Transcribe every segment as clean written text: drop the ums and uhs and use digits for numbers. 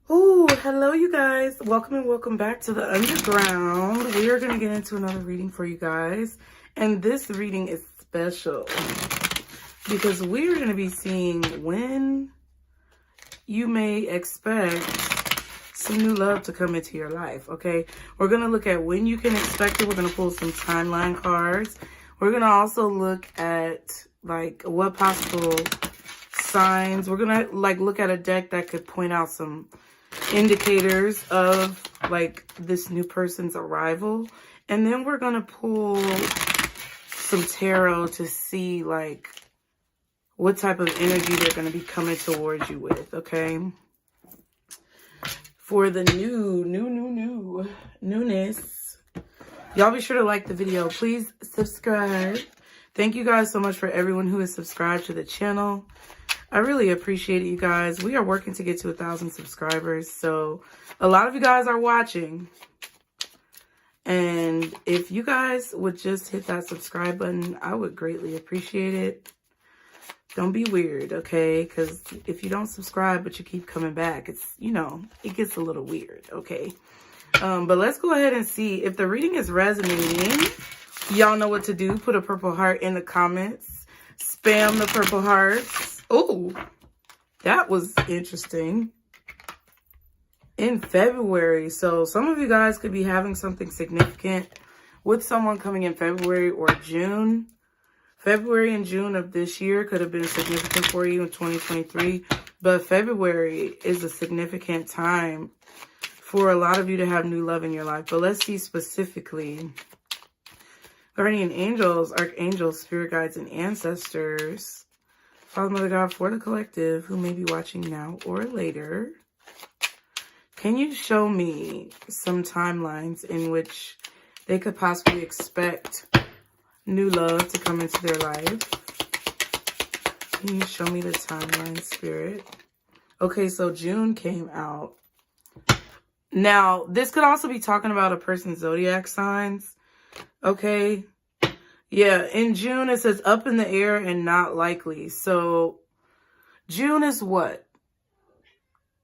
Oh, hello you guys. Welcome and welcome back to the underground. We are going to get into another reading for you guys. And this reading is special because we're going to be seeing when you may expect some new love to come into your life, okay? We're going to look at when you can expect it. We're going to pull some timeline cards. We're going to also look at like what possible signs. We're going to like look at a deck that could point out some indicators of like this new person's arrival, and then we're gonna pull some tarot to see like what type of energy they're going to be coming towards you with, okay? For the newness, y'all be sure to like the video. Please subscribe. Thank you guys so much for everyone who is subscribed to the channel. I really appreciate it, you guys. We are working to get to 1,000 subscribers. So a lot of you guys are watching. And if you guys would just hit that subscribe button, I would greatly appreciate it. Don't be weird, okay? Because if you don't subscribe, but you keep coming back, it's, you know, it gets a little weird, okay? But let's go ahead and see if the reading is resonating. Y'all know what to do. Put a purple heart in the comments. Spam the purple hearts. Oh, that was interesting. In February. So some of you guys could be having something significant with someone coming in February or June. February and June of this year could have been significant for you in 2023. But February is a significant time for a lot of you to have new love in your life. But let's see specifically. Guardian angels, archangels, spirit guides, and ancestors. Father, Mother, God, for the collective who may be watching now or later. Can you show me some timelines in which they could possibly expect new love to come into their life? Can you show me the timeline, Spirit? Okay, so June came out. Now, this could also be talking about a person's zodiac signs. Okay. Yeah, in June it says up in the air and not likely. So June is what?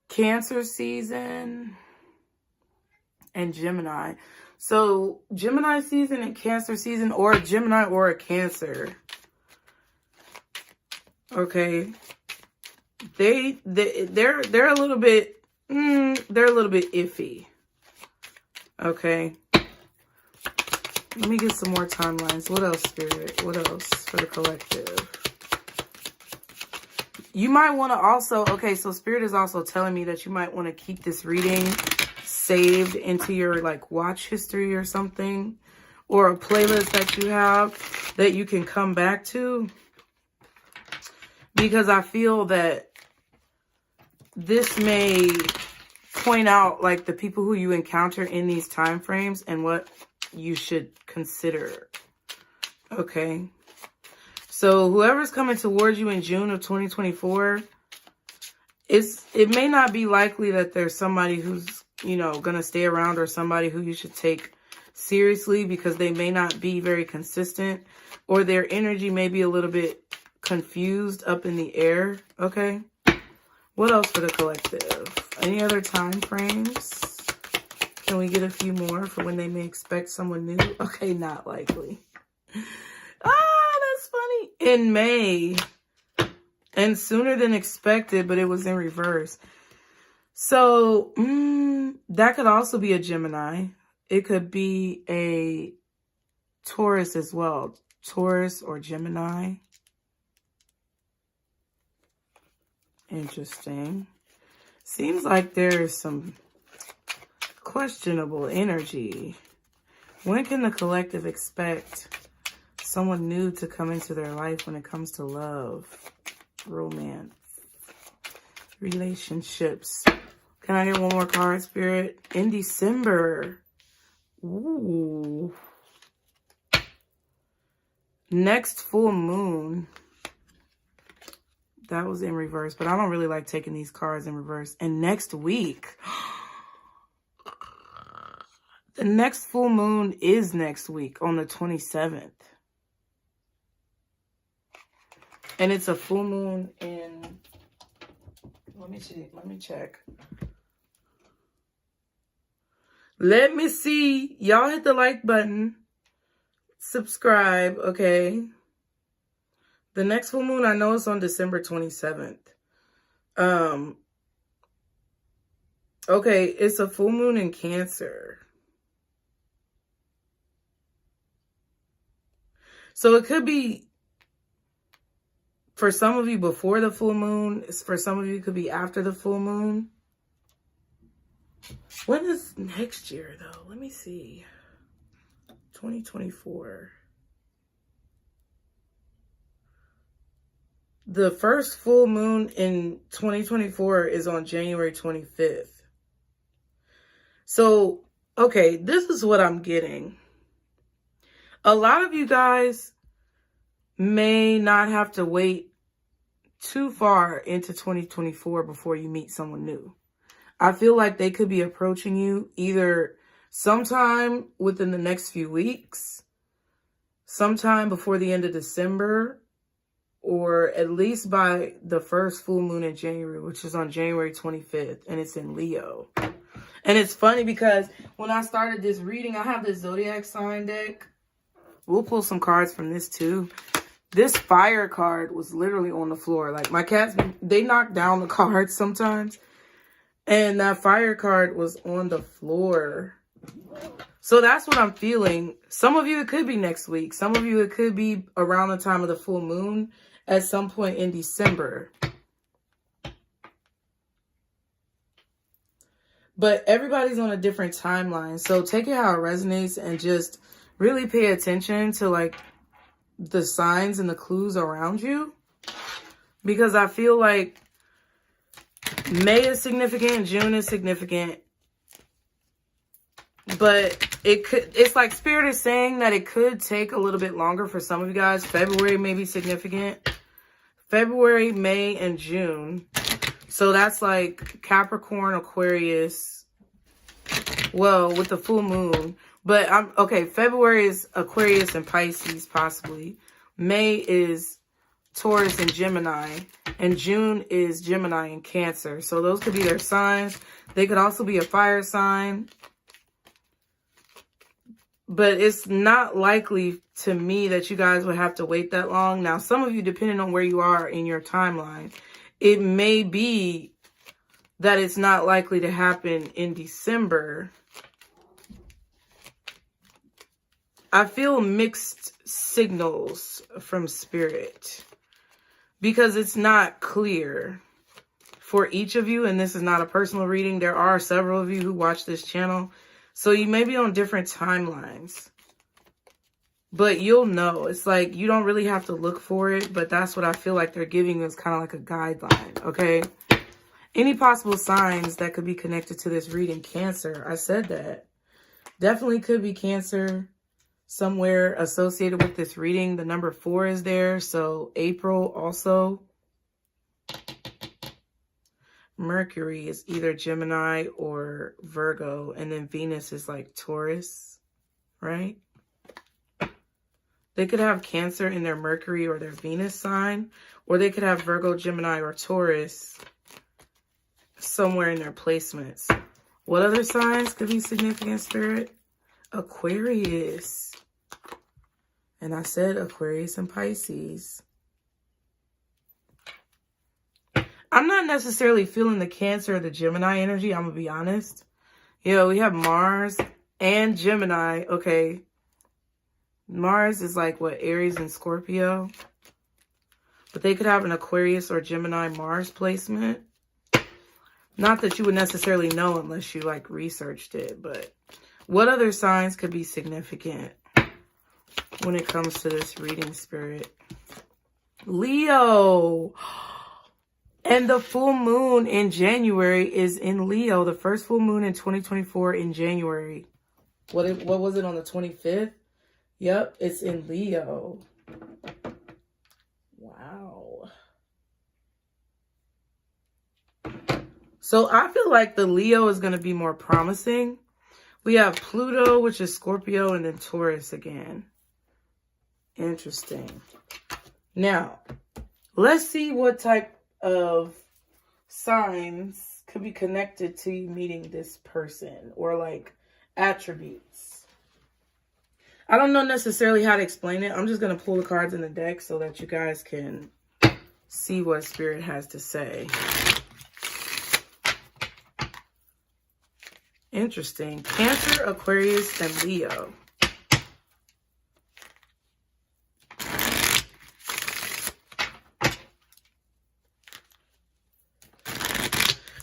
Cancer season and Gemini. So Gemini season and Cancer season, or a Gemini or a Cancer. Okay. They're a little bit they're a little bit iffy. Okay. Let me get some more timelines. What else, Spirit? What else for the collective? You might want to also, okay, so Spirit is also telling me that you might want to keep this reading saved into your like watch history or something, or a playlist that you have that you can come back to, because I feel that this may point out like the people who you encounter in these time frames and what you should consider. Okay. So whoever's coming towards you in June of 2024, it may not be likely that there's somebody who's, you know, going to stay around, or somebody who you should take seriously, because they may not be very consistent, or their energy may be a little bit confused, up in the air. Okay. What else for the collective? Any other time frames? Can we get a few more for when they may expect someone new? Okay, not likely. That's funny. In May. And sooner than expected, but it was in reverse. So, that could also be a Gemini. It could be a Taurus as well. Taurus or Gemini. Interesting. Seems like there's some questionable energy. When can the collective expect someone new to come into their life when it comes to love, romance, relationships? Can I get one more card, Spirit? In December. Ooh. Next full moon. That was in reverse, but I don't really like taking these cards in reverse. And next week. The next full moon is next week on the 27th. And it's a full moon in, let me check. Let me see. Y'all hit the like button. Subscribe, okay? The next full moon, I know it's on December 27th. Okay, it's a full moon in Cancer. So it could be, for some of you, before the full moon. For some of you, it could be after the full moon. When is next year, though? Let me see. 2024. The first full moon in 2024 is on January 25th. So, okay, this is what I'm getting. A lot of you guys may not have to wait too far into 2024 before you meet someone new. I feel like they could be approaching you either sometime within the next few weeks, sometime before the end of December, or at least by the first full moon in January, which is on January 25th, and it's in Leo. And it's funny because when I started this reading, I have this zodiac sign deck. We'll pull some cards from this too. This fire card was literally on the floor. Like, my cats, they knock down the cards sometimes. And that fire card was on the floor. So that's what I'm feeling. Some of you, it could be next week. Some of you, it could be around the time of the full moon at some point in December. But everybody's on a different timeline. So take it how it resonates and just really pay attention to, like, the signs and the clues around you. Because I feel like May is significant, June is significant. But it's like Spirit is saying that it could take a little bit longer for some of you guys. February may be significant. February, May, and June. So that's like Capricorn, Aquarius. Well, with the full moon. But okay, February is Aquarius and Pisces, possibly. May is Taurus and Gemini. And June is Gemini and Cancer. So those could be their signs. They could also be a fire sign. But it's not likely to me that you guys would have to wait that long. Now, some of you, depending on where you are in your timeline, it may be that it's not likely to happen in December. I feel mixed signals from Spirit because it's not clear for each of you. And this is not a personal reading. There are several of you who watch this channel. So you may be on different timelines, but you'll know. It's like you don't really have to look for it, but that's what I feel like they're giving you as kind of like a guideline, okay? Any possible signs that could be connected to this reading? Cancer, I said that. Definitely could be Cancer somewhere associated with this reading. The number 4 is there, so April also. Mercury is either Gemini or Virgo, and then Venus is like Taurus, right? They could have Cancer in their Mercury or their Venus sign, or they could have Virgo, Gemini, or Taurus somewhere in their placements. What other signs could be significant, Spirit? Aquarius. And I said Aquarius and Pisces. I'm not necessarily feeling the Cancer or the Gemini energy, I'm going to be honest. You know, we have Mars and Gemini. Okay. Mars is like, what, Aries and Scorpio? But they could have an Aquarius or Gemini Mars placement. Not that you would necessarily know unless you, like, researched it. But what other signs could be significant when it comes to this reading, Spirit? Leo. And the full moon in January is in Leo. The first full moon in 2024 in January. What was it, on the 25th? Yep, it's in Leo. Wow. So I feel like the Leo is going to be more promising. We have Pluto, which is Scorpio, and then Taurus again. Interesting. Now, let's see what type of signs could be connected to you meeting this person, or like attributes. I don't know necessarily how to explain it. I'm just going to pull the cards in the deck so that you guys can see what Spirit has to say. Interesting. Cancer, Aquarius, and Leo.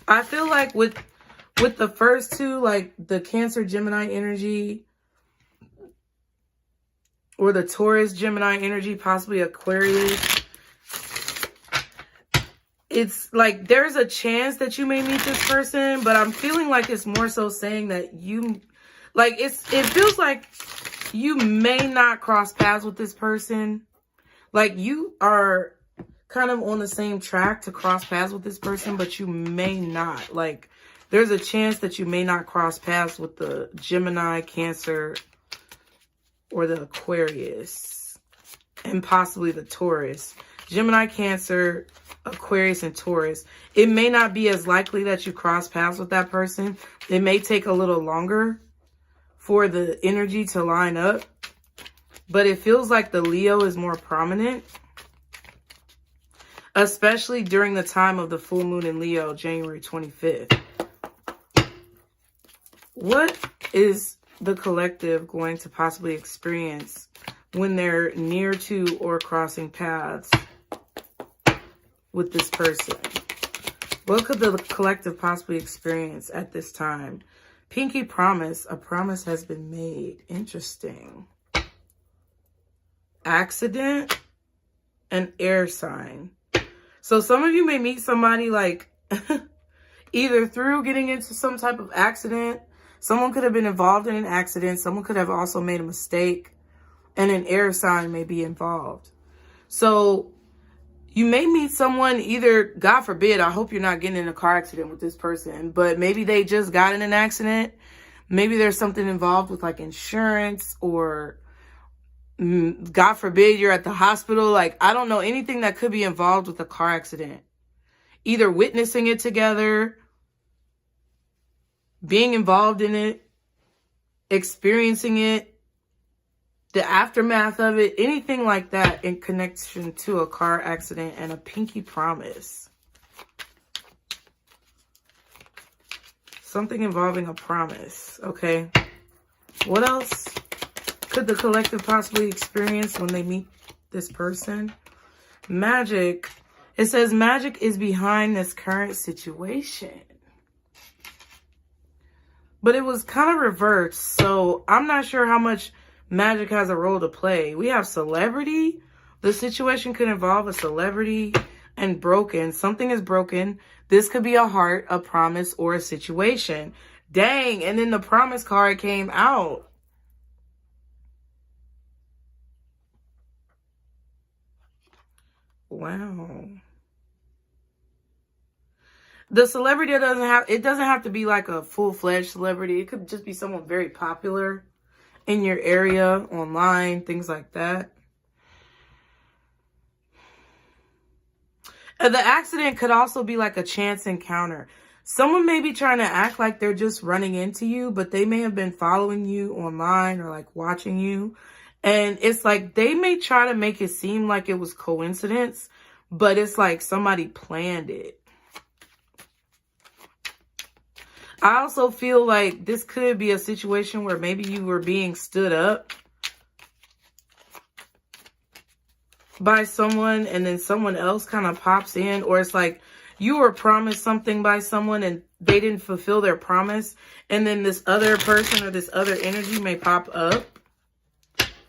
I feel like with the first two, like the Cancer, Gemini energy, or the Taurus, Gemini energy, possibly Aquarius, it's like there's a chance that you may meet this person, but I'm feeling like it's more so saying that you, like it feels like you may not cross paths with this person. Like you are kind of on the same track to cross paths with this person, but you may not. Like there's a chance that you may not cross paths with the Gemini, Cancer, or the Aquarius, and possibly the Taurus. Gemini, Cancer, Aquarius, and Taurus. It may not be as likely that you cross paths with that person. It may take a little longer for the energy to line up, but it feels like the Leo is more prominent, especially during the time of the full moon in Leo, January 25th. What is the collective going to possibly experience when they're near to or crossing paths with this person? What could the collective possibly experience at this time? Pinky promise. A promise has been made. Interesting. Accident and air sign. So some of you may meet somebody like either through getting into some type of accident. Someone could have been involved in an accident. Someone could have also made a mistake. And an air sign may be involved. So you may meet someone either, God forbid, I hope you're not getting in a car accident with this person, but maybe they just got in an accident. Maybe there's something involved with like insurance, or God forbid you're at the hospital. Like, I don't know, anything that could be involved with a car accident. Either witnessing it together, being involved in it, experiencing it, the aftermath of it, anything like that in connection to a car accident, and a pinky promise. Something involving a promise, okay? What else could the collective possibly experience when they meet this person? Magic. It says magic is behind this current situation. But it was kind of reversed, so I'm not sure how much magic has a role to play. We have celebrity. The situation could involve a celebrity, and broken. Something is broken. This could be a heart, a promise, or a situation. Dang, and then the promise card came out. Wow. The celebrity doesn't have to be like a full-fledged celebrity. It could just be someone very popular in your area, online, things like that. And the accident could also be like a chance encounter. Someone may be trying to act like they're just running into you, but they may have been following you online or like watching you. And it's like they may try to make it seem like it was coincidence, but it's like somebody planned it. I also feel like this could be a situation where maybe you were being stood up by someone, and then someone else kind of pops in, or it's like you were promised something by someone and they didn't fulfill their promise, and then this other person or this other energy may pop up.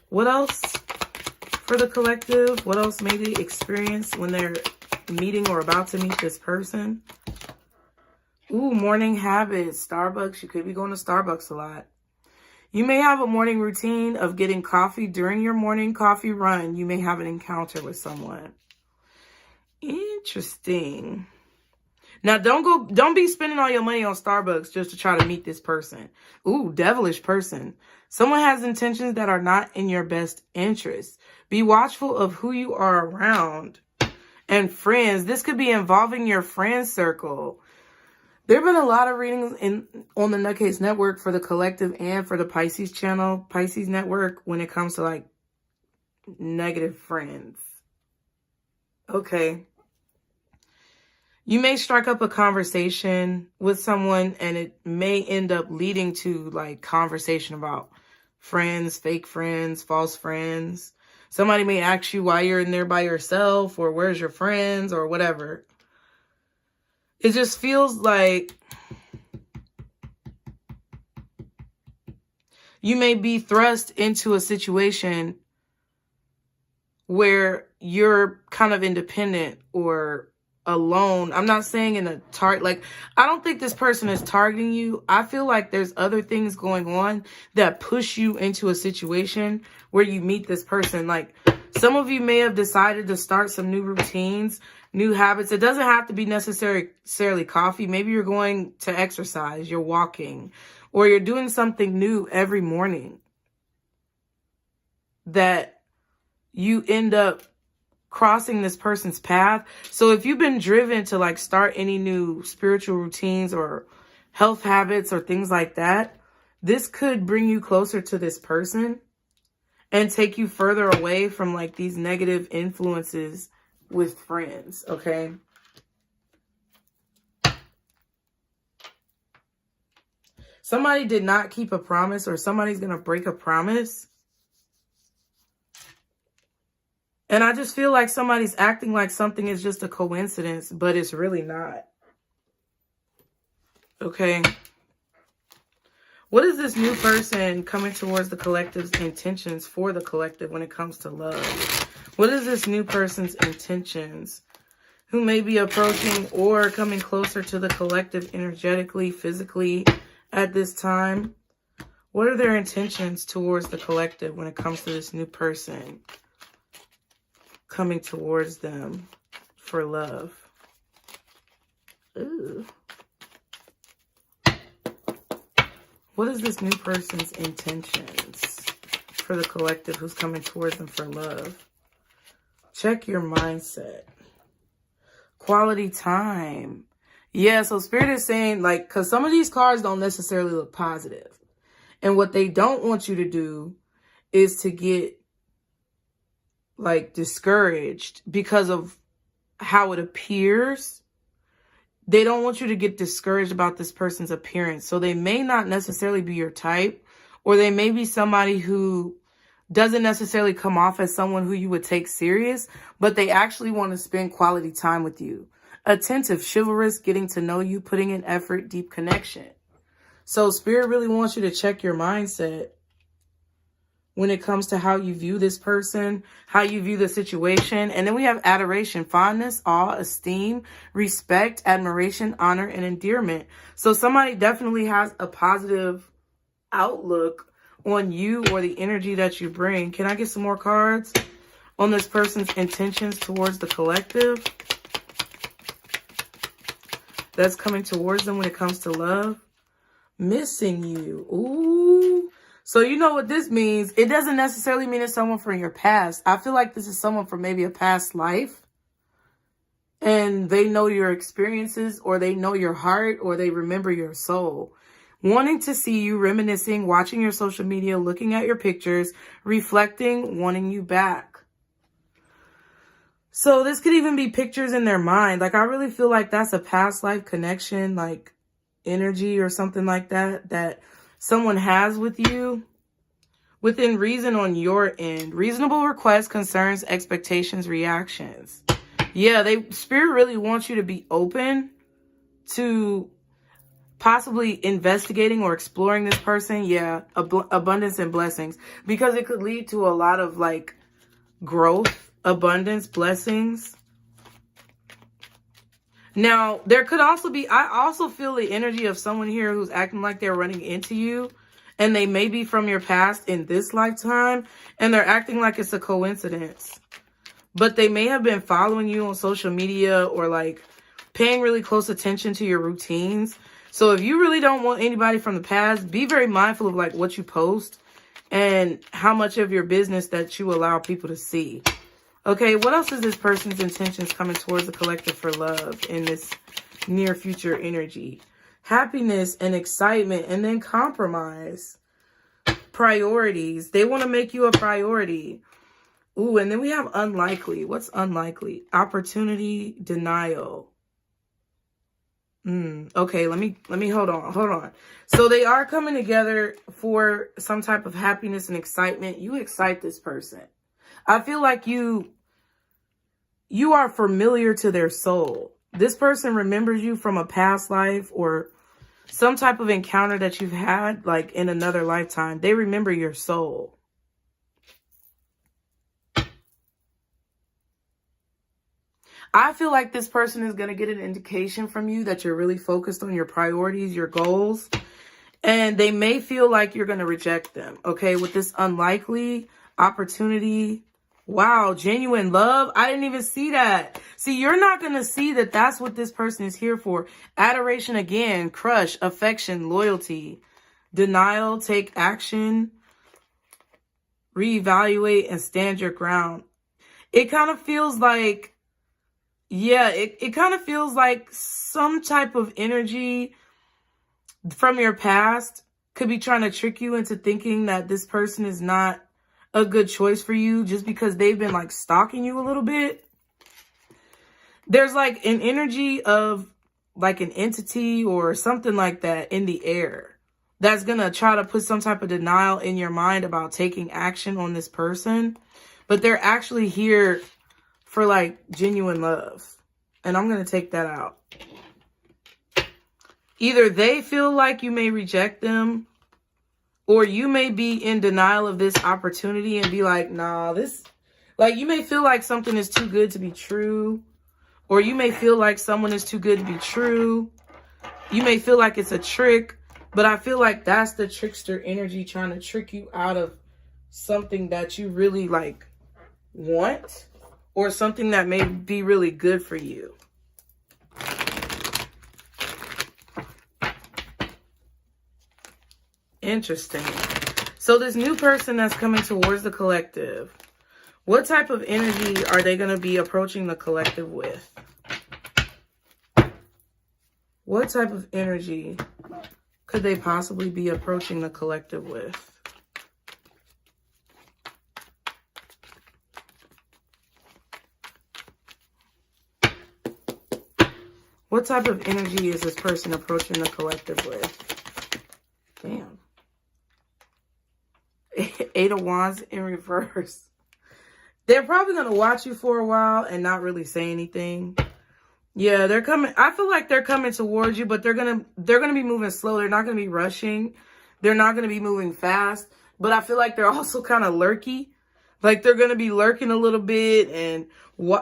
What else for the collective? What else may they experience when they're meeting or about to meet this person? Ooh, morning habits. Starbucks. You could be going to Starbucks a lot. You may have a morning routine of getting coffee. During your morning coffee run, you may have an encounter with someone. Interesting. Now, don't be spending all your money on Starbucks just to try to meet this person. Ooh, devilish person. Someone has intentions that are not in your best interest. Be watchful of who you are around. And friends. This could be involving your friend circle. There have been a lot of readings on the NutCase Network for the collective and for the Pisces channel, Pisces Network, when it comes to like negative friends. Okay. You may strike up a conversation with someone and it may end up leading to like conversation about friends, fake friends, false friends. Somebody may ask you why you're in there by yourself or where's your friends or whatever. It just feels like you may be thrust into a situation where you're kind of independent or alone. I'm not saying in a like, I don't think this person is targeting you. I feel like there's other things going on that push you into a situation where you meet this person. Like, some of you may have decided to start some new routines, new habits. It doesn't have to be necessarily coffee. Maybe you're going to exercise, you're walking, or you're doing something new every morning that you end up crossing this person's path. So if you've been driven to like start any new spiritual routines or health habits or things like that, this could bring you closer to this person and take you further away from like these negative influences with friends, okay? Somebody did not keep a promise, or somebody's going to break a promise. And I just feel like somebody's acting like something is just a coincidence, but it's really not. Okay. What is this new person coming towards the collective's intentions for the collective when it comes to love? What is this new person's intentions who may be approaching or coming closer to the collective energetically, physically at this time? What are their intentions towards the collective when it comes to this new person coming towards them for love? Ooh. What is this new person's intentions for the collective who's coming towards them for love? Check your mindset. Quality time. Yeah, so Spirit is saying, like, because some of these cards don't necessarily look positive. And what they don't want you to do is to get, like, discouraged because of how it appears. They don't want you to get discouraged about this person's appearance. So they may not necessarily be your type, or they may be somebody who doesn't necessarily come off as someone who you would take serious, but they actually want to spend quality time with you. Attentive, chivalrous, getting to know you, putting in effort, deep connection. So Spirit really wants you to check your mindset when it comes to how you view this person, how you view the situation. And then we have adoration, fondness, awe, esteem, respect, admiration, honor, and endearment. So somebody definitely has a positive outlook on you or the energy that you bring. Can I get some more cards on this person's intentions towards the collective that's coming towards them when it comes to love? Missing you. Ooh. So you know what this means. It doesn't necessarily mean it's someone from your past. I feel like this is someone from maybe a past life. And they know your experiences, or they know your heart, or they remember your soul. Wanting to see you, reminiscing, watching your social media, looking at your pictures, reflecting, wanting you back. So this could even be pictures in their mind. Like, I really feel like that's a past life connection, like energy or something like that, that someone has with you within reason on your end. Reasonable requests, concerns, expectations, reactions. Yeah, Spirit really wants you to be open to possibly investigating or exploring this person. Yeah, abundance and blessings, because it could lead to a lot of like growth, abundance, blessings. Now, there could also be, I also feel the energy of someone here who's acting like they're running into you, and they may be from your past in this lifetime, and they're acting like it's a coincidence. But they may have been following you on social media, or like paying really close attention to your routines. So if you really don't want anybody from the past, be very mindful of like what you post and how much of your business that you allow people to see. Okay, what else is this person's intentions coming towards the collective for love in this near future energy? happiness and excitement, and then compromise. Priorities. They want to make you a priority. Ooh, and then we have unlikely. What's unlikely? Opportunity, denial. Okay, let me hold on. So they are coming together for some type of happiness and excitement. You excite this person. I feel like you are familiar to their soul. This person remembers you from a past life or some type of encounter that you've had, like in another lifetime. They remember your soul. I feel like this person is going to get an indication from you that you're really focused on your priorities, your goals, and they may feel like you're going to reject them. Okay, with this unlikely opportunity. Wow, genuine love. I didn't even see that. See, you're not going to see that that's what this person is here for. Adoration again, crush, affection, loyalty, denial, take action, reevaluate, and stand your ground. It kind of feels like, yeah, it kind of feels like some type of energy from your past could be trying to trick you into thinking that this person is not a good choice for you just because they've been like stalking you a little bit. There's like an energy of like an entity or something like that in the air that's going to try to put some type of denial in your mind about taking action on this person. But they're actually here for like genuine love. And I'm going to take that out. Either they feel like you may reject them, or you may be in denial of this opportunity and be like, nah, this, like you may feel like something is too good to be true. Or you may feel like someone is too good to be true. You may feel like it's a trick, but I feel like that's the trickster energy trying to trick you out of something that you really like want, or something that may be really good for you. Interesting. So this new person that's coming towards the collective, what type of energy are they going to be approaching the collective with? What type of energy could they possibly be approaching the collective with? What type of energy is this person approaching the collective with? Damn. 8 of Wands in reverse. They're probably going to watch you for a while and not really say anything. Yeah, they're coming. I feel like they're coming towards you, but they're going to be moving slow. They're not going to be rushing. They're not going to be moving fast. But I feel like they're also kind of lurky. Like they're going to be lurking a little bit and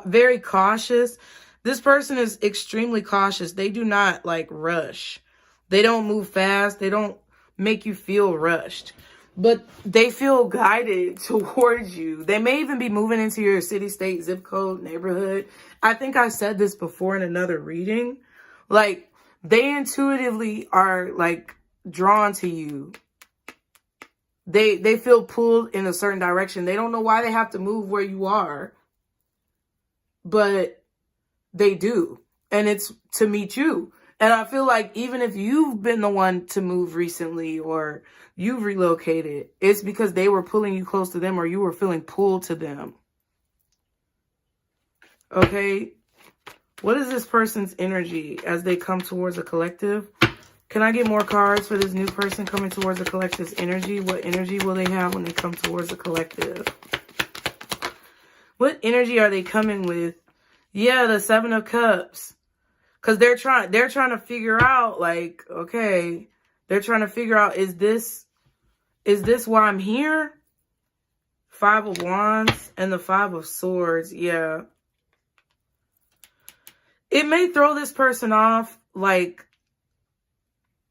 very cautious. This person is extremely cautious. They do not like rush. They don't move fast. They don't make you feel rushed. But they feel guided towards you. They may even be moving into your city, state, zip code, neighborhood. I think I said this before in another reading. Like, they intuitively are, like, drawn to you. They feel pulled in a certain direction. They don't know why they have to move where you are. But they do. And it's to meet you. And I feel like even if you've been the one to move recently or you've relocated, it's because they were pulling you close to them or you were feeling pulled to them. Okay. What is this person's energy as they come towards a collective? Can I get more cards for this new person coming towards a collective's energy? What energy will they have when they come towards a collective? What energy are they coming with? Yeah, the 7 of Cups. Because they're trying to figure out, like, okay, they're trying to figure out, is this why I'm here? 5 of Wands and the 5 of Swords, yeah. It may throw this person off, like,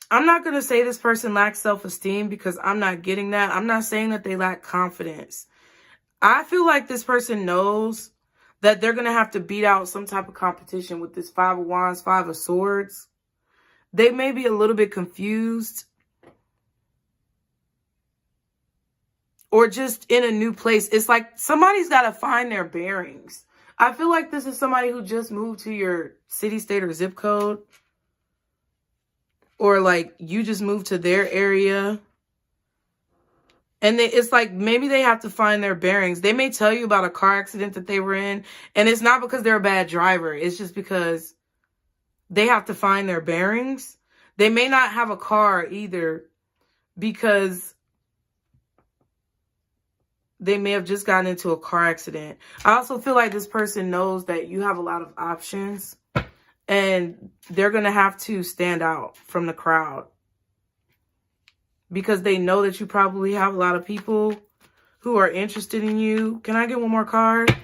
I'm not going to say this person lacks self-esteem because I'm not getting that. I'm not saying that they lack confidence. I feel like this person knows that they're going to have to beat out some type of competition with this 5 of Wands, 5 of Swords. They may be a little bit confused. Or just in a new place. It's like somebody's got to find their bearings. I feel like this is somebody who just moved to your city, state, or zip code. or like you just moved to their area. And it's like maybe they have to find their bearings. They may tell you about a car accident that they were in, and it's not because they're a bad driver. It's just because they have to find their bearings. They may not have a car either because they may have just gotten into a car accident. I also feel like this person knows that you have a lot of options and they're going to have to stand out from the crowd because they know that you probably have a lot of people who are interested in you. Can I get one more card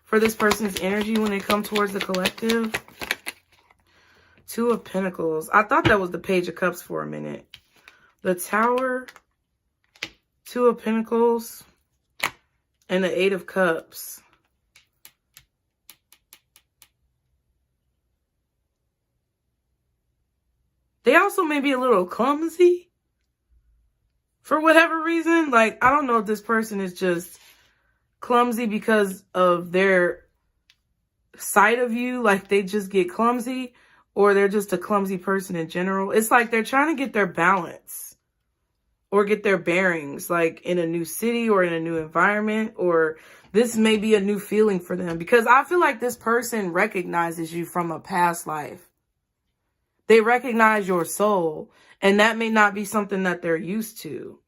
for this person's energy when they come towards the collective? Two of Pentacles. I thought that was the Page of Cups for a minute. The Tower, Two of Pentacles, and the Eight of Cups. They also may be a little clumsy for whatever reason. Like, I don't know if this person is just clumsy because of their sight of you. Like, they just get clumsy, or they're just a clumsy person in general. It's like they're trying to get their balance or get their bearings, like in a new city or in a new environment, or this may be a new feeling for them, because I feel like this person recognizes you from a past life. They recognize your soul, and that may not be something that they're used to.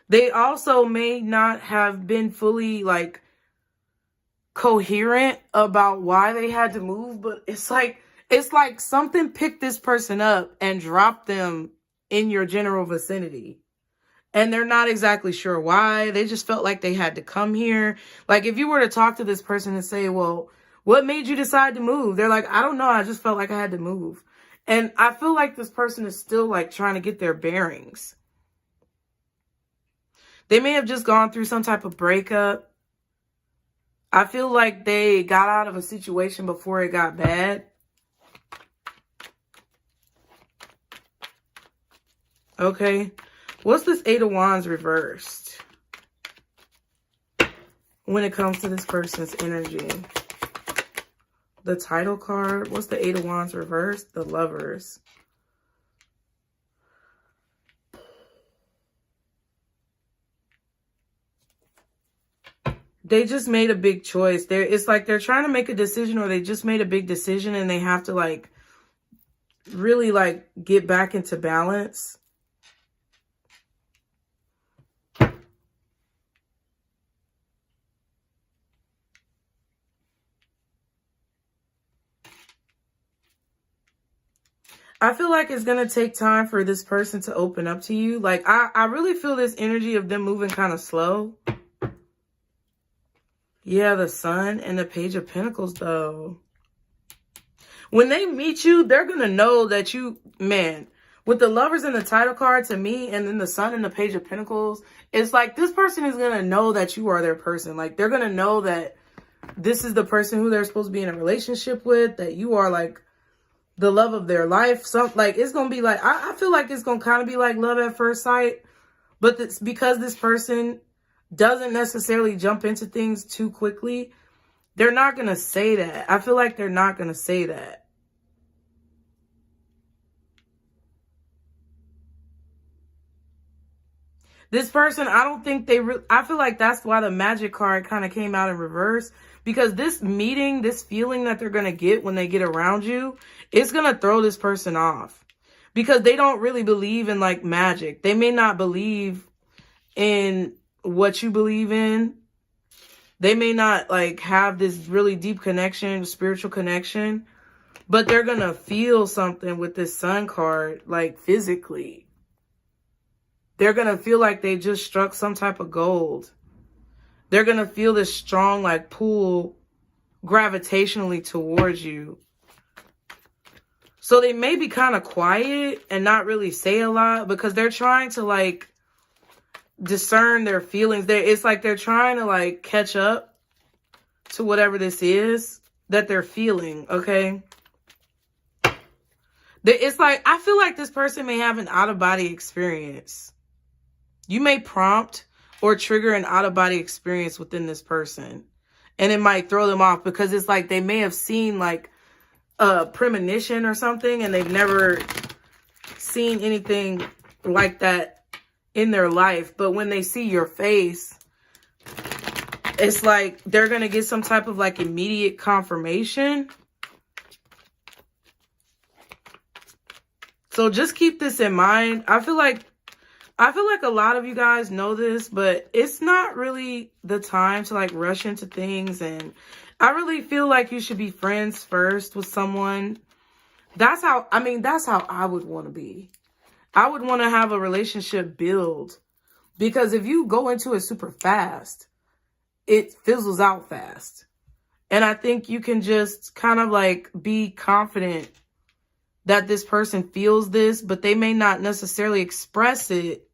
They also may not have been fully like coherent about why they had to move, but it's like something picked this person up and dropped them in your general vicinity. And they're not exactly sure why. They just felt like they had to come here. Like, if you were to talk to this person and say, well, what made you decide to move? They're like, I don't know. I just felt like I had to move. And I feel like this person is still like trying to get their bearings. They may have just gone through some type of breakup. I feel like they got out of a situation before it got bad. Okay. What's this Eight of Wands reversed when it comes to this person's energy? The title card. What's the Eight of Wands reversed? The Lovers. They just made a big choice. It's like they're trying to make a decision, or they just made a big decision and they have to like really like get back into balance. I feel like it's going to take time for this person to open up to you. Like, I really feel this energy of them moving kind of slow. Yeah, the Sun and the Page of Pentacles, though. When they meet you, they're going to know that you, man, with the Lovers and the title card to me, and then the Sun and the Page of Pentacles, it's like this person is going to know that you are their person. Like, they're going to know that this is the person who they're supposed to be in a relationship with, that you are like the love of their life. Like, it's going to be like, I feel like it's going to kind of be like love at first sight, but it's because this person doesn't necessarily jump into things too quickly. They're not going to say that. I feel like they're not going to say that. This person, I don't think I feel like that's why the Magic card kind of came out in reverse, because this meeting, this feeling that they're going to get when they get around you, it's going to throw this person off, because they don't really believe in like magic. They may not believe in what you believe in. They may not like have this really deep connection, spiritual connection, but they're going to feel something with this Sun card, like physically. They're going to feel like they just struck some type of gold. They're going to feel this strong like pull gravitationally towards you. So they may be kind of quiet and not really say a lot, because they're trying to like discern their feelings. It's like they're trying to like catch up to whatever this is that they're feeling, okay? It's like, I feel like this person may have an out-of-body experience. You may prompt or trigger an out-of-body experience within this person. And it might throw them off because it's like they may have seen like a premonition or something and they've never seen anything like that in their life. But when they see your face, it's like they're going to get some type of like immediate confirmation. So just keep this in mind. I feel like a lot of you guys know this, but it's not really the time to like rush into things. And I really feel like you should be friends first with someone. That's how I would want to be. I would want to have a relationship build, because if you go into it super fast, it fizzles out fast. And I think you can just kind of like be confident that this person feels this, but they may not necessarily express it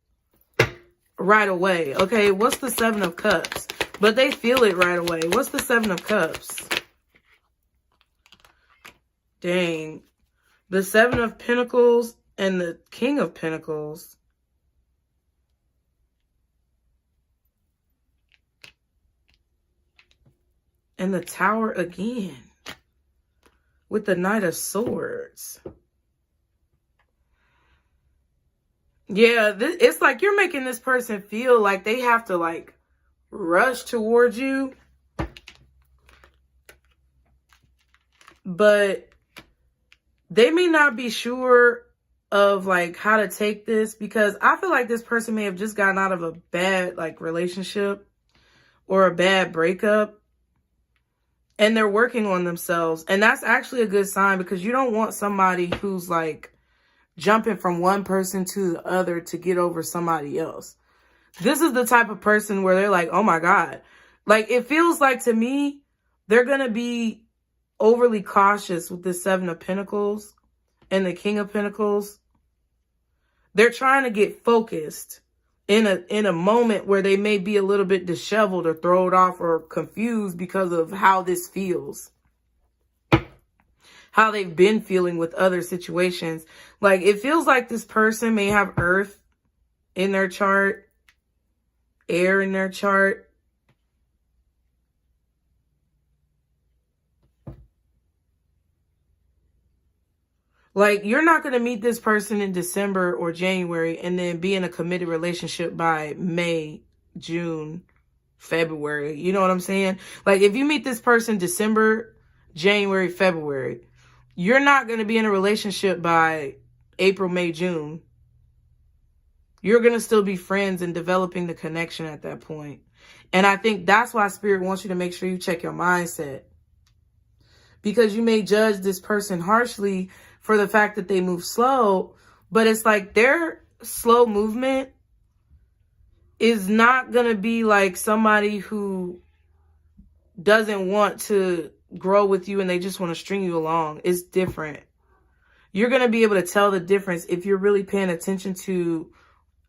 right away. Okay, what's the Seven of Cups? But they feel it right away. What's the Seven of Cups? Dang. The Seven of Pentacles and the King of Pentacles. And the Tower again. With the Knight of Swords. Yeah, it's like you're making this person feel like they have to like rush towards you. But they may not be sure of like how to take this, because I feel like this person may have just gotten out of a bad like relationship or a bad breakup. And they're working on themselves. And that's actually a good sign, because you don't want somebody who's like jumping from one person to the other to get over somebody else. This is the type of person where they're like, oh my God. Like, it feels like to me, they're going to be overly cautious with the Seven of Pentacles and the King of Pentacles. They're trying to get focused in a moment where they may be a little bit disheveled or thrown off or confused because of how this feels. How they've been feeling with other situations. Like, it feels like this person may have Earth in their chart, air in their chart. Like, you're not going to meet this person in December or January and then be in a committed relationship by May, June, February. You know what I'm saying? Like, if you meet this person December, January, February, you're not going to be in a relationship by April, May, June. You're going to still be friends and developing the connection at that point. And I think that's why Spirit wants you to make sure you check your mindset. Because you may judge this person harshly for the fact that they move slow, but it's like their slow movement is not going to be like somebody who doesn't want to grow with you and they just want to string you along. It's different. You're going to be able to tell the difference if you're really paying attention to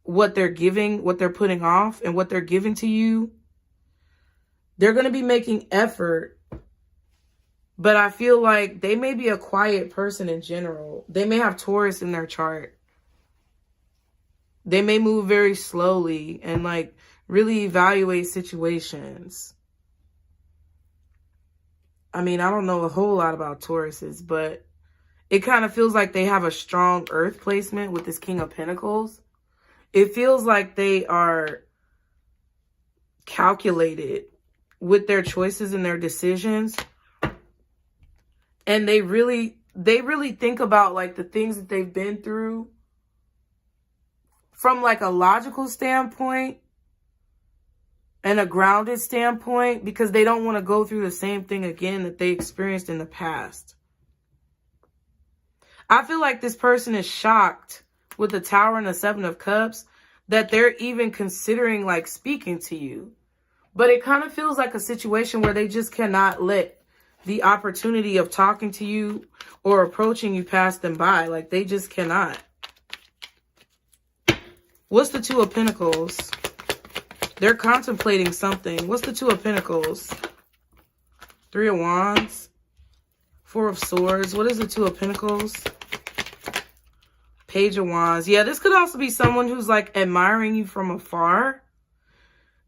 what they're giving, what they're putting off, and what they're giving to you. They're going to be making effort, but I feel like they may be a quiet person in general. They may have Taurus in their chart. They may move very slowly and like really evaluate situations. I mean, I don't know a whole lot about Tauruses, but it kind of feels like they have a strong Earth placement with this King of Pentacles. It feels like they are calculated with their choices and their decisions. And they really think about like the things that they've been through from like a logical standpoint and a grounded standpoint, because they don't want to go through the same thing again that they experienced in the past. I feel like this person is shocked with the Tower and the Seven of Cups that they're even considering like speaking to you. But it kind of feels like a situation where they just cannot let the opportunity of talking to you or approaching you pass them by. Like, they just cannot. What's the Two of Pentacles? They're contemplating something. What's the Two of Pentacles? Three of Wands. Four of Swords. What is the Two of Pentacles? Page of Wands. Yeah, this could also be someone who's like admiring you from afar.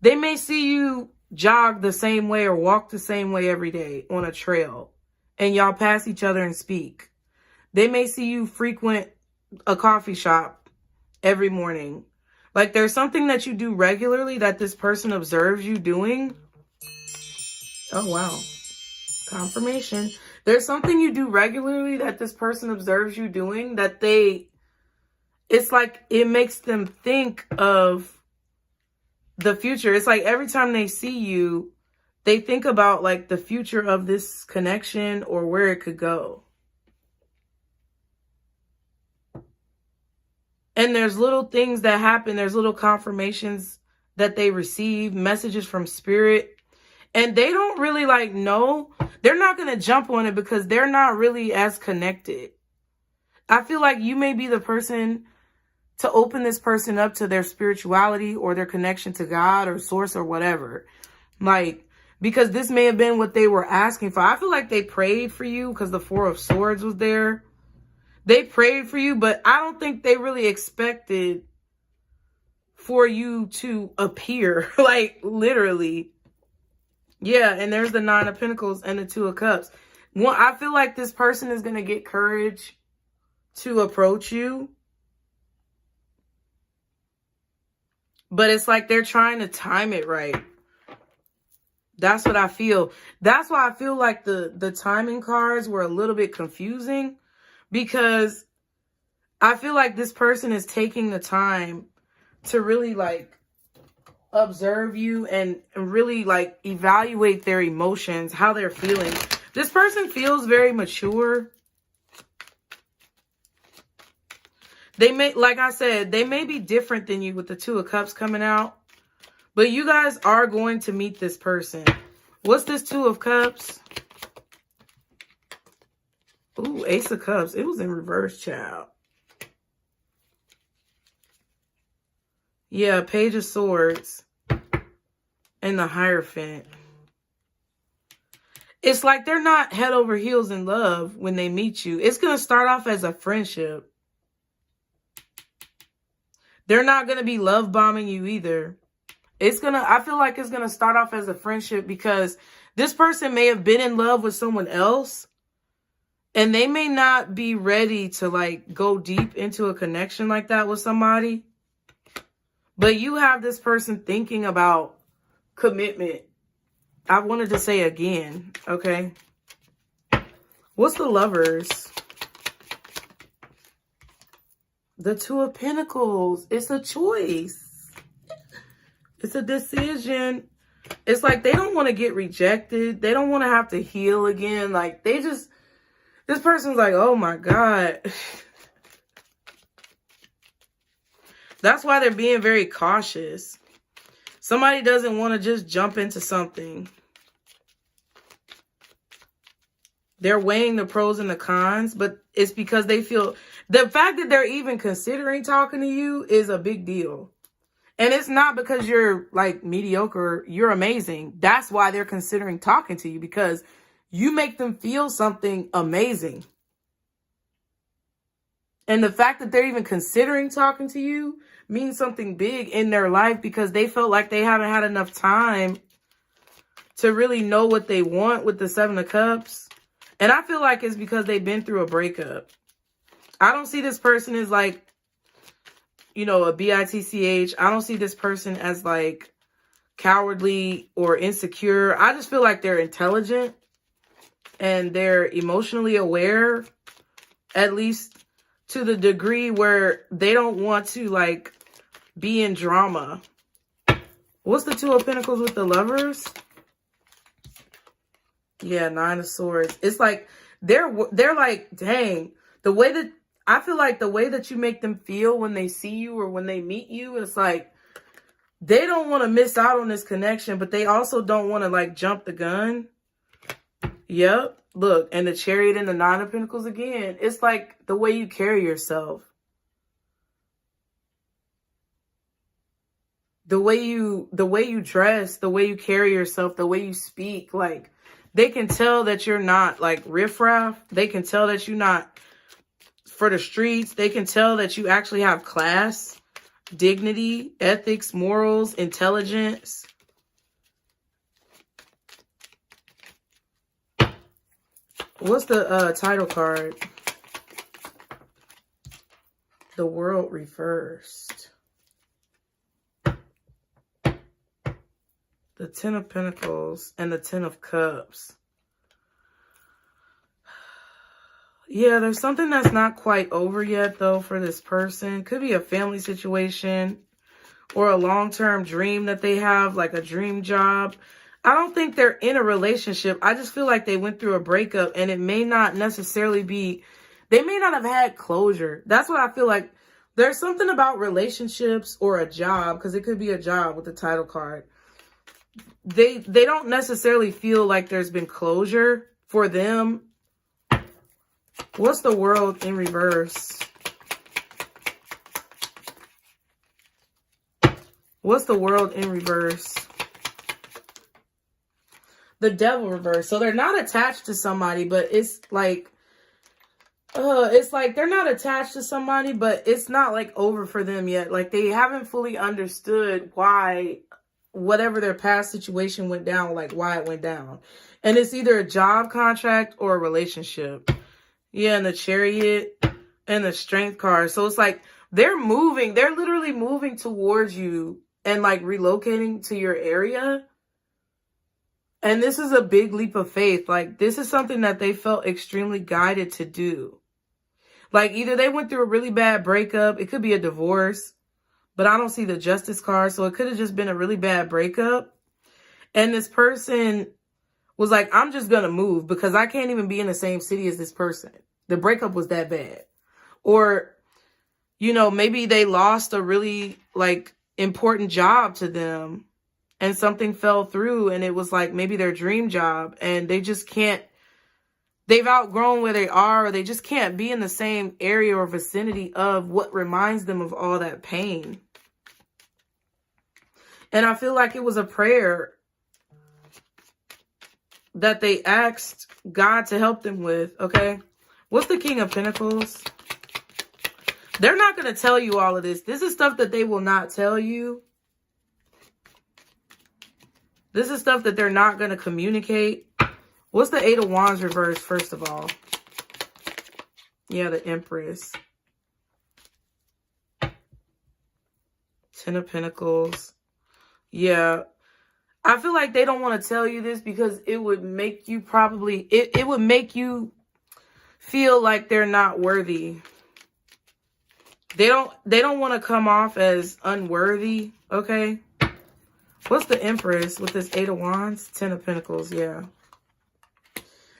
They may see you jog the same way or walk the same way every day on a trail, and y'all pass each other and speak. They may see you frequent a coffee shop every morning. Like, there's something that you do regularly that this person observes you doing. Oh, wow. Confirmation. There's something you do regularly that this person observes you doing that it's like it makes them think of the future. It's like every time they see you, they think about like the future of this connection or where it could go. And there's little things that happen. There's little confirmations that they receive, messages from spirit. And they don't really like know. They're not going to jump on it because they're not really as connected. I feel like you may be the person to open this person up to their spirituality or their connection to God or source or whatever. Like, because this may have been what they were asking for. I feel like they prayed for you because the Four of Swords was there. They prayed for you, but I don't think they really expected for you to appear. Like, literally. Yeah, and there's the Nine of Pentacles and the Two of Cups. Well, I feel like this person is going to get courage to approach you. But it's like they're trying to time it right. That's what I feel. That's why I feel like the timing cards were a little bit confusing. Because I feel like this person is taking the time to really like observe you and really like evaluate their emotions, how they're feeling. This person feels very mature. They may, like I said, they may be different than you with the Two of Cups coming out. But you guys are going to meet this person. What's this Two of Cups? Ooh, Ace of Cups. It was in reverse, child. Yeah, Page of Swords. And the Hierophant. It's like they're not head over heels in love when they meet you. It's going to start off as a friendship. They're not going to be love bombing you either. I feel like it's going to start off as a friendship because this person may have been in love with someone else. And they may not be ready to like go deep into a connection like that with somebody. But you have this person thinking about commitment. I wanted to say again, okay? What's the Lovers? The Two of Pentacles. It's a choice. It's a decision. It's like they don't want to get rejected. They don't want to have to heal again. Like they just... This person's like, oh my God. That's why they're being very cautious. Somebody doesn't want to just jump into something. They're weighing the pros and the cons, but it's because they feel... The fact that they're even considering talking to you is a big deal. And it's not because you're like mediocre. You're amazing. That's why they're considering talking to you, because you make them feel something amazing. And the fact that they're even considering talking to you means something big in their life because they felt like they haven't had enough time to really know what they want with the Seven of Cups. And I feel like it's because they've been through a breakup. I don't see this person as like, you know, a bitch. I don't see this person as like cowardly or insecure. I just feel like they're intelligent. And they're emotionally aware, at least to the degree where they don't want to, like, be in drama. What's the Two of Pentacles with the Lovers? Yeah, Nine of Swords. It's like, they're like, dang. The way that, I feel like the way that you make them feel when they see you or when they meet you, it's like, they don't want to miss out on this connection, but they also don't want to, like, jump the gun. Yep. Look, and the Chariot and the Nine of Pentacles again. It's like the way you carry yourself. The way you dress, the way you carry yourself, the way you speak. Like, they can tell that you're not like riffraff. They can tell that you're not for the streets. They can tell that you actually have class, dignity, ethics, morals, intelligence. What's the title card? The World reversed. The Ten of Pentacles and the Ten of Cups. Yeah, there's something that's not quite over yet, though, for this person. Could be a family situation or a long-term dream that they have, like a dream job. I don't think they're in a relationship. I just feel like they went through a breakup, and it may not necessarily be, they may not have had closure. That's what I feel like. There's something about relationships or a job, because it could be a job with the title card. They don't necessarily feel like there's been closure for them. What's the World in reverse? What's the World in reverse? The Devil reverse. So they're not attached to somebody, but it's like they're not attached to somebody, but it's not like over for them yet. Like they haven't fully understood why whatever their past situation went down, like why it went down. And it's either a job contract or a relationship. Yeah, and the Chariot and the Strength card. So it's like they're moving. They're literally moving towards you and like relocating to your area. And this is a big leap of faith. Like this is something that they felt extremely guided to do. Like either they went through a really bad breakup. It could be a divorce, but I don't see the Justice card. So it could have just been a really bad breakup. And this person was like, I'm just going to move because I can't even be in the same city as this person. The breakup was that bad. Or, you know, maybe they lost a really like important job to them and something fell through and it was like maybe their dream job and they just can't, they've outgrown where they are, or they just can't be in the same area or vicinity of what reminds them of all that pain. And I feel like it was a prayer that they asked God to help them with, okay? What's the King of Pentacles? They're not going to tell you all of this. This is stuff that they will not tell you. This is stuff that they're not going to communicate. What's the Eight of Wands reverse, first of all? Yeah, the Empress. Ten of Pentacles. Yeah. I feel like they don't want to tell you this because it would make you probably, it would make you feel like they're not worthy. They don't want to come off as unworthy, okay? What's the Empress with this Eight of Wands? Ten of Pentacles, yeah.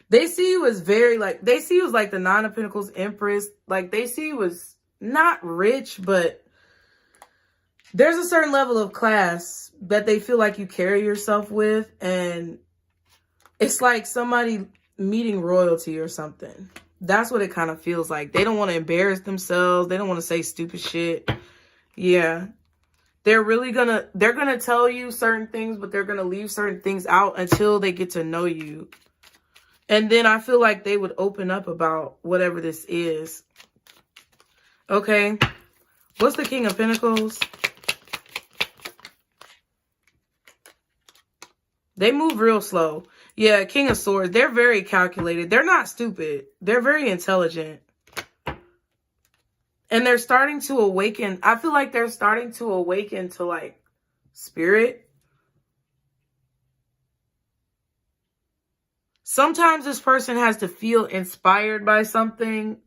They see you as very, like, they see you as like the Nine of Pentacles Empress. Like, they see you as not rich, but there's a certain level of class that they feel like you carry yourself with. And it's like somebody meeting royalty or something. That's what it kind of feels like. They don't want to embarrass themselves. They don't want to say stupid shit. Yeah. They're gonna tell you certain things, but they're gonna leave certain things out until they get to know you. And then I feel like they would open up about whatever this is. Okay. What's the King of Pentacles? They move real slow. Yeah, King of Swords. They're very calculated. They're not stupid. They're very intelligent. And they're starting to awaken. I feel like they're starting to awaken to like spirit. Sometimes this person has to feel inspired by something,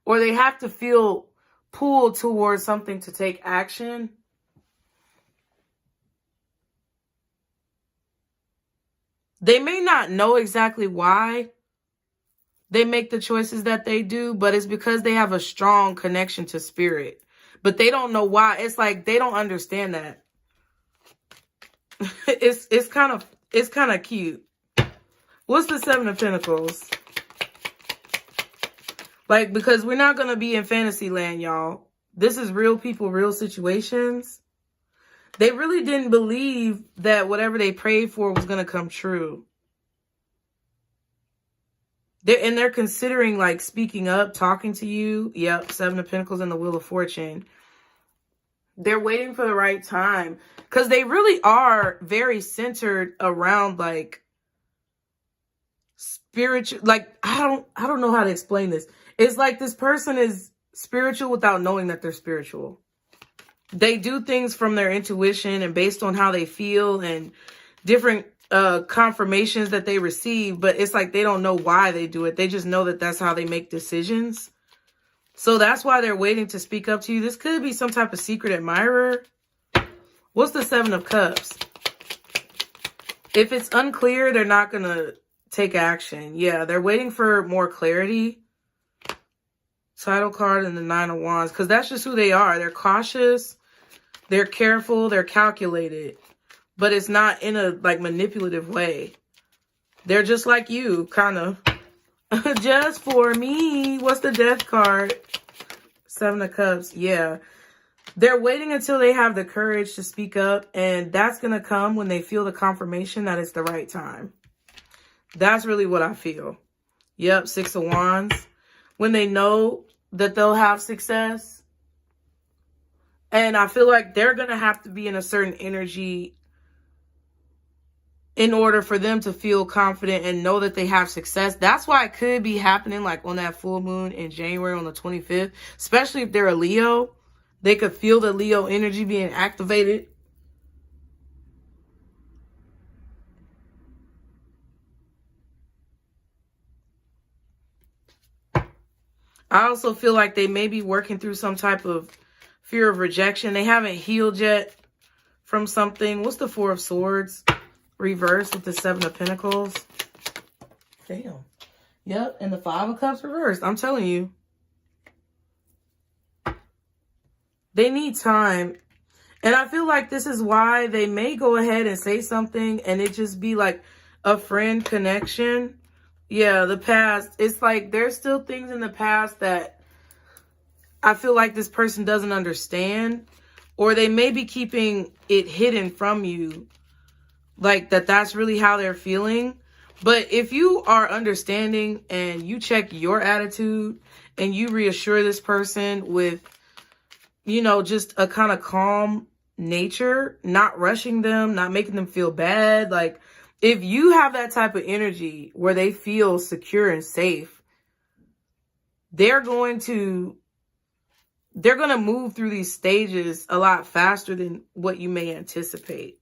or they have to feel pulled towards something to take action. They may not know exactly why they make the choices that they do, but it's because they have a strong connection to spirit. But they don't know why. It's like they don't understand that. It's kind of cute. What's the Seven of Pentacles? Like, because we're not going to be in fantasy land, y'all. This is real people, real situations. They really didn't believe that whatever they prayed for was going to come true. They're considering like speaking up, talking to you. Yep, Seven of Pentacles and the Wheel of Fortune. They're waiting for the right time. Because they really are very centered around like spiritual, like, I don't know how to explain this. It's like this person is spiritual without knowing that they're spiritual. They do things from their intuition and based on how they feel and different confirmations that they receive, but it's like they don't know why they do it. They just know that that's how they make decisions. So that's why they're waiting to speak up to you. This could be some type of secret admirer. What's the Seven of Cups? If it's unclear, they're not going to take action. Yeah, they're waiting for more clarity. Title card and the Nine of Wands, because that's just who they are. They're cautious, they're careful, they're calculated, but it's not in a like manipulative way. They're just like you, kind of. Just for me. What's the Death card? Seven of Cups. Yeah. They're waiting until they have the courage to speak up, and that's going to come when they feel the confirmation that it's the right time. That's really what I feel. Yep, Six of Wands. When they know that they'll have success. And I feel like they're going to have to be in a certain energy in order for them to feel confident and know that they have success. That's why it could be happening like on that full moon in January on the 25th. Especially if they're a Leo. They could feel the Leo energy being activated. I also feel like they may be working through some type of fear of rejection. They haven't healed yet from something. What's the Four of Swords? Reversed with the Seven of Pentacles. Damn. Yep, and the Five of Cups reversed. I'm telling you. They need time. And I feel like this is why they may go ahead and say something and it just be like a friend connection. Yeah, the past. It's like there's still things in the past that I feel like this person doesn't understand. Or they may be keeping it hidden from you. Like that's really how they're feeling. But if you are understanding and you check your attitude and you reassure this person with, you know, just a kind of calm nature, not rushing them, not making them feel bad. Like, if you have that type of energy where they feel secure and safe, they're going to move through these stages a lot faster than what you may anticipate.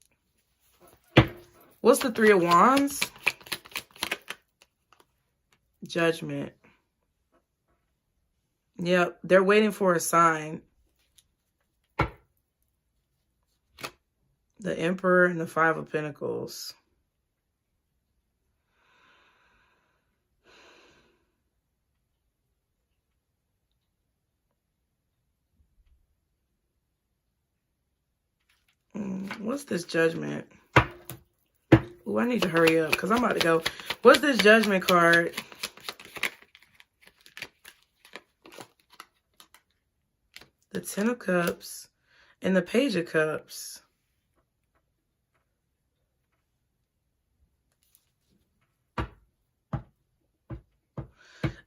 What's the Three of Wands? Judgment. Yep, they're waiting for a sign. The Emperor and the Five of Pentacles. What's this Judgment? Ooh, I need to hurry up because I'm about to go. What's this Judgment card? The Ten of Cups and the Page of Cups.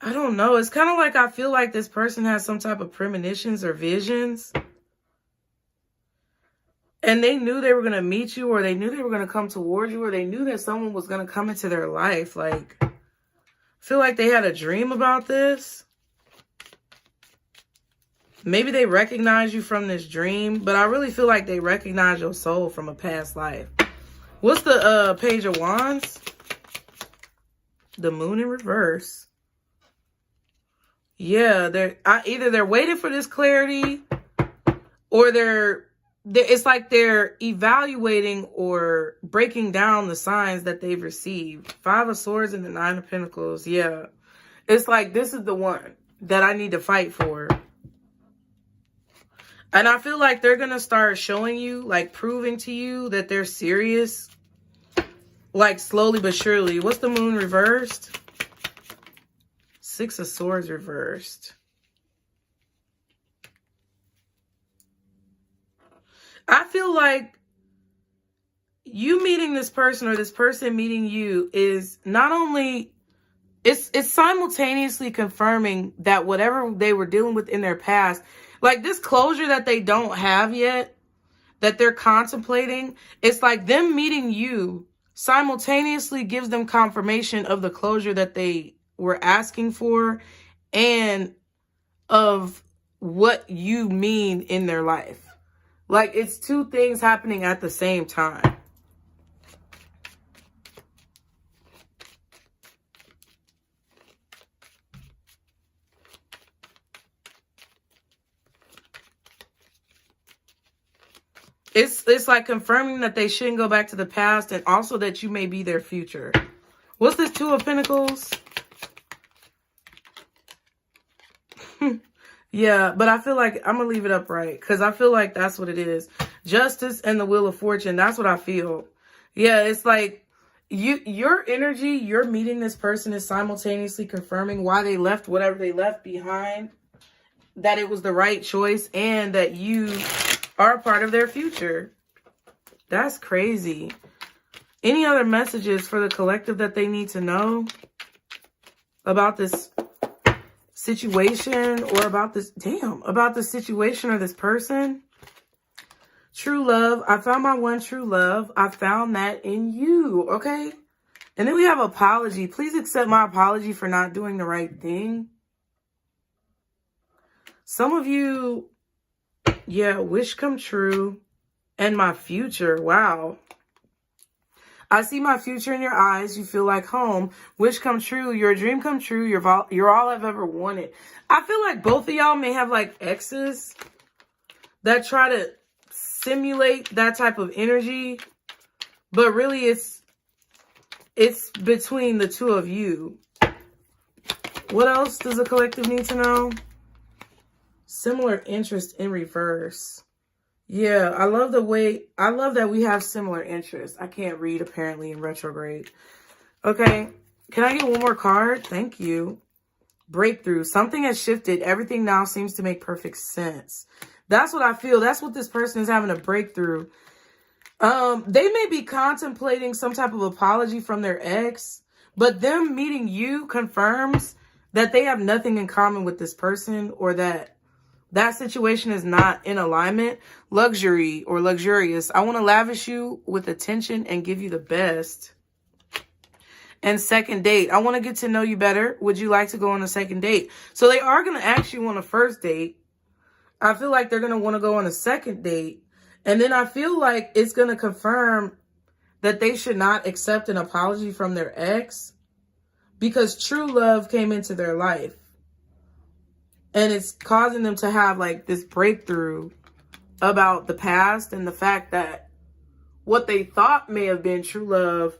I don't know. It's kind of like I feel like this person has some type of premonitions or visions. And they knew they were going to meet you, or they knew they were going to come towards you, or they knew that someone was going to come into their life. Like, I feel like they had a dream about this. Maybe they recognize you from this dream, but I really feel like they recognize your soul from a past life. What's the Page of Wands? The Moon in reverse. Yeah, either they're waiting for this clarity, or it's like they're evaluating or breaking down the signs that they've received. Five of Swords and the Nine of Pentacles. Yeah, it's like this is the one that I need to fight for. And I feel like they're going to start showing you, like proving to you that they're serious. Like slowly but surely. What's the Moon reversed? Six of Swords reversed. I feel like you meeting this person or this person meeting you is not only, it's simultaneously confirming that whatever they were dealing with in their past, like this closure that they don't have yet, that they're contemplating, it's like them meeting you simultaneously gives them confirmation of the closure that they were asking for and of what you mean in their life. Like, it's two things happening at the same time. It's like confirming that they shouldn't go back to the past and also that you may be their future. What's this Two of Pentacles? Yeah, but I feel like I'm going to leave it upright because I feel like that's what it is. Justice and the Wheel of Fortune. That's what I feel. Yeah, it's like your energy, you're meeting this person is simultaneously confirming why they left whatever they left behind, that it was the right choice, and that you are a part of their future. That's crazy. Any other messages for the collective that they need to know about this situation or about this, about the situation or this person? True love. I found my one true love. I found that in you. Okay. And then we have apology. Please accept my apology for not doing the right thing. Some of you, yeah, wish come true. And my future. Wow. I see my future in your eyes. You feel like home. Wish come true. Your dream come true. You're all I've ever wanted. I feel like both of y'all may have like exes that try to simulate that type of energy. But really it's between the two of you. What else does the collective need to know? Similar interest in reverse. Yeah, I love that we have similar interests. I can't read apparently in retrograde. Okay, can I get one more card? Thank you. Breakthrough. Something has shifted. Everything now seems to make perfect sense. That's what I feel. That's what this person is having a breakthrough. They may be contemplating some type of apology from their ex, but them meeting you confirms that they have nothing in common with this person, or that situation is not in alignment. Luxury or luxurious. I want to lavish you with attention and give you the best. And second date. I want to get to know you better. Would you like to go on a second date? So they are going to ask you on a first date. I feel like they're going to want to go on a second date. And then I feel like it's going to confirm that they should not accept an apology from their ex because true love came into their life. And it's causing them to have like this breakthrough about the past and the fact that what they thought may have been true love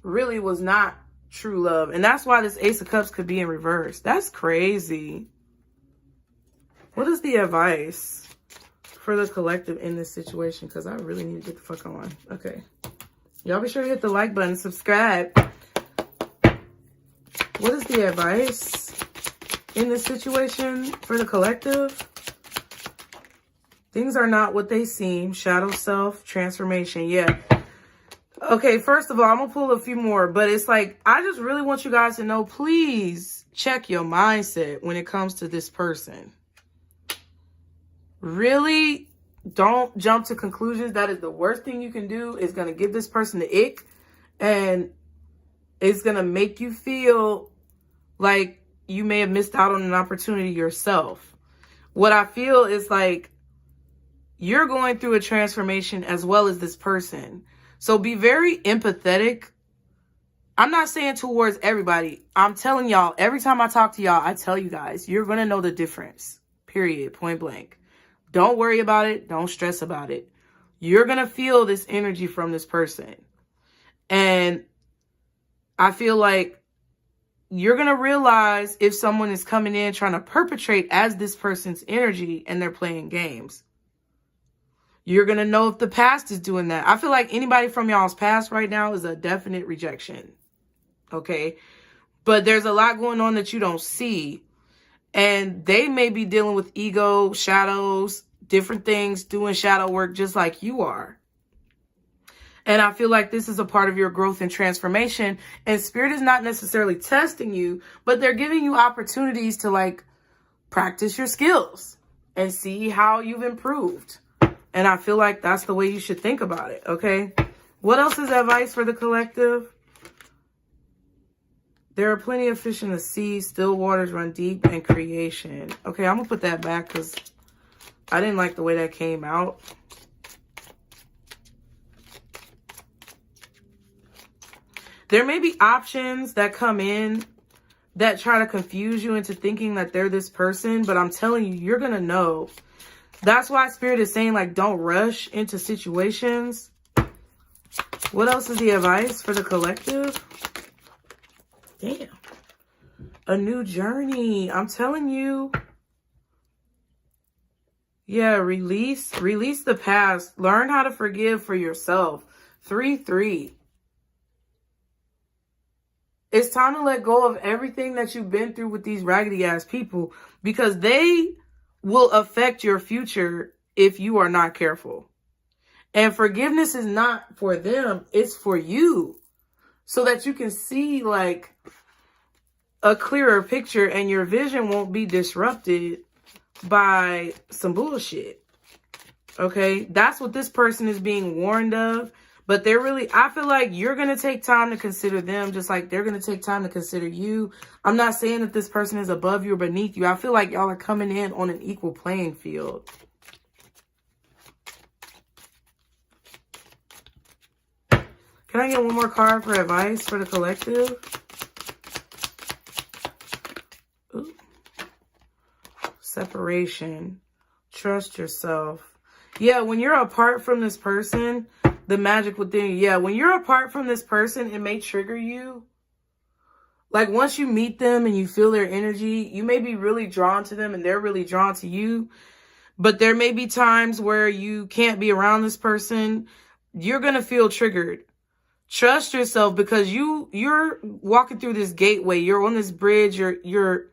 really was not true love. And that's why this Ace of Cups could be in reverse. That's crazy. What is the advice for the collective in this situation? Because I really need to get the fuck on. Okay. Y'all be sure to hit the like button, subscribe. What is the advice in this situation for the collective? Things are not what they seem. Shadow self, transformation. Yeah. Okay, first of all, I'm going to pull a few more. But it's like, I just really want you guys to know, please check your mindset when it comes to this person. Really don't jump to conclusions. That is the worst thing you can do. It's going to give this person the ick. And it's going to make you feel like you may have missed out on an opportunity yourself. What I feel is like you're going through a transformation as well as this person. So be very empathetic. I'm not saying towards everybody. I'm telling y'all, every time I talk to y'all, I tell you guys, you're going to know the difference. Period. Point blank. Don't worry about it. Don't stress about it. You're going to feel this energy from this person. And I feel like you're going to realize if someone is coming in trying to perpetrate as this person's energy and they're playing games. You're going to know if the past is doing that. I feel like anybody from y'all's past right now is a definite rejection. Okay? But there's a lot going on that you don't see. And they may be dealing with ego, shadows, different things, doing shadow work just like you are. And I feel like this is a part of your growth and transformation. And Spirit is not necessarily testing you, but they're giving you opportunities to like practice your skills and see how you've improved. And I feel like that's the way you should think about it, okay? What else is advice for the collective? There are plenty of fish in the sea. Still waters run deep, and creation. Okay, I'm going to put that back because I didn't like the way that came out. There may be options that come in that try to confuse you into thinking that they're this person. But I'm telling you, you're going to know. That's why Spirit is saying, like, don't rush into situations. What else is the advice for the collective? Damn. A new journey. I'm telling you. Yeah, release the past. Learn how to forgive for yourself. 3-3. It's time to let go of everything that you've been through with these raggedy ass people, because they will affect your future if you are not careful. And forgiveness is not for them, it's for you. So that you can see like a clearer picture and your vision won't be disrupted by some bullshit. Okay? That's what this person is being warned of. But they're really, I feel like you're going to take time to consider them just like they're going to take time to consider you. I'm not saying that this person is above you or beneath you. I feel like y'all are coming in on an equal playing field. Can I get one more card for advice for the collective? Ooh. Separation. Trust yourself. Yeah, when you're apart from this person, the magic within you. Yeah, when you're apart from this person, it may trigger you. Like once you meet them and you feel their energy, you may be really drawn to them and they're really drawn to you. But there may be times where you can't be around this person. You're going to feel triggered. Trust yourself, because you're walking through this gateway. You're on this bridge. You're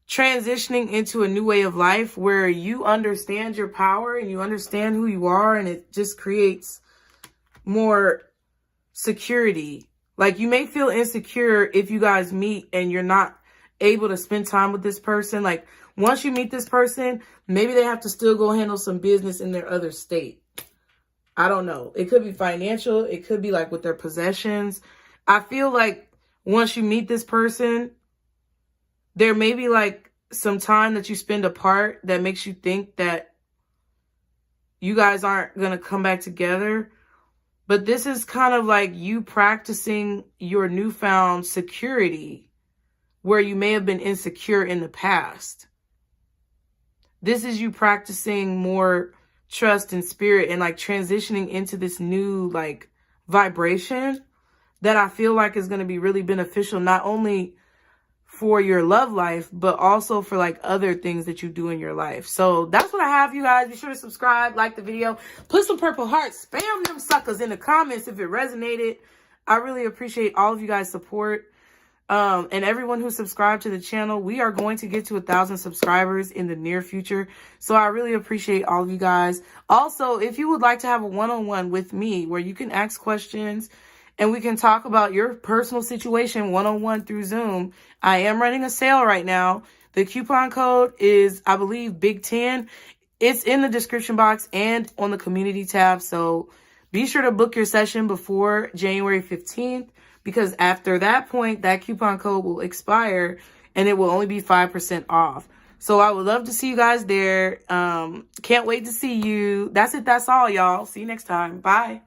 transitioning into a new way of life where you understand your power and you understand who you are, and it just creates more security. Like you may feel insecure if you guys meet and you're not able to spend time with this person. Like once you meet this person, maybe they have to still go handle some business in their other state. I don't know. It could be financial. It could be like with their possessions. I feel like once you meet this person, there may be like some time that you spend apart that makes you think that you guys aren't going to come back together. But this is kind of like you practicing your newfound security where you may have been insecure in the past. This is you practicing more trust and spirit and like transitioning into this new like vibration that I feel like is going to be really beneficial, not only for your love life, but also for like other things that you do in your life. So that's what I have, you guys. Be sure to subscribe, like the video, put some purple hearts, spam them suckers in the comments if it resonated. I really appreciate all of you guys' support. And everyone who subscribed to the channel. We are going to get to 1,000 subscribers in the near future. So I really appreciate all of you guys. Also, if you would like to have a one-on-one with me where you can ask questions and we can talk about your personal situation one-on-one through Zoom, I am running a sale right now. The coupon code is, I believe, Big 10. It's in the description box and on the community tab. So be sure to book your session before January 15th. Because after that point, that coupon code will expire and it will only be 5% off. So I would love to see you guys there. Can't wait to see you. That's it. That's all, y'all. See you next time. Bye.